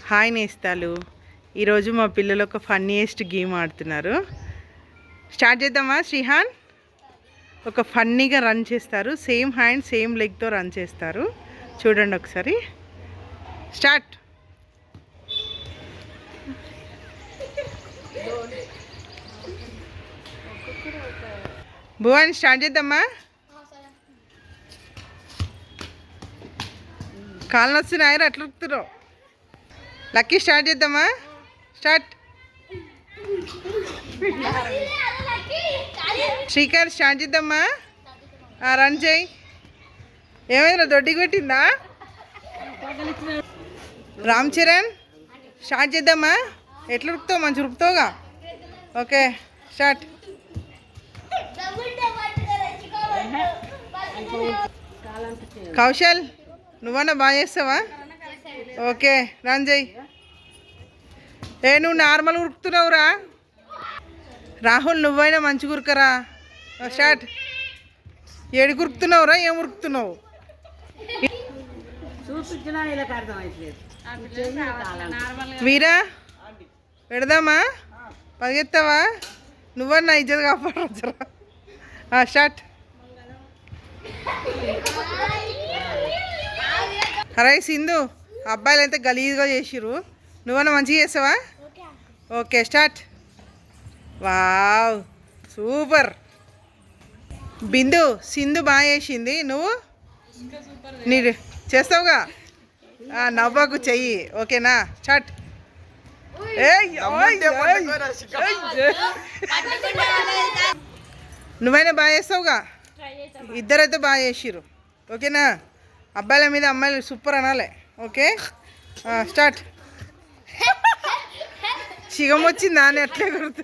Hi నేస్తాలు. ఈరోజు మా పిల్లలు ఒక ఫన్నీయెస్ట్ గేమ్ ఆడుతున్నారు. స్టార్ట్ చేద్దామా? శ్రీహాన్ ఒక ఫన్నీగా రన్ చేస్తారు. సేమ్ హ్యాండ్ సేమ్ లెగ్తో రన్ చేస్తారు. చూడండి ఒకసారి. స్టార్ట్. భువన్ స్టార్ట్ చేద్దామా? కాళ్ళు నొస్తున్నాయి, అట్లా ఉరుకుతున్నావు. లక్కీ స్టార్ట్ చేద్దామా? స్టార్ట్. శ్రీకాంత్ స్టార్ట్ చేద్దామా? రన్ చేయి. ఏమైనా దొడ్డికి పెట్టిందా? రామ్ చరణ్ స్టార్ట్ చేద్దామా? ఎట్లా ఉరుకుతావు? మంచి ఉరుకుతావుగా. Okay start. కౌశల్ నువ్వన్నా బాగా చేస్తావా? ఓకే రన్ చేయి. నువ్వు నార్మల్ ఉరుకుతున్నావురా. రాహుల్ నువ్వైనా మంచిగా ఉరకరా. స్టార్ట్. ఏడికి ఉరుకుతున్నావురా? ఏం ఉరుకుతున్నావు? వీరా పెడదామా? పరిగెత్తావా? నువ్వన్నా ఇజ్జత్ కాపాడరా. స్టార్ట్. అరే సింధు, అబ్బాయిలు అయితే గలీజ్గా చేసిర్రు, నువ్వన్నా మంచిగా చేస్తావా? Okay start. Wow super. Bindu Sindhu బాగా చేసింది, నువ్వు నీ చేస్తావుగా. నవ్వకు చెయ్యి. ఓకేనా? స్టార్ట్. నువ్వైనా బాగా చేస్తావుగా. ఇద్దరైతే బాగా చేసిర్రు. ఓకేనా? అబ్బాయిల మీద అమ్మాయిలు సూపర్ అనాలి. Okay start. చిగం వచ్చిందా అని అట్లే గుర్తు.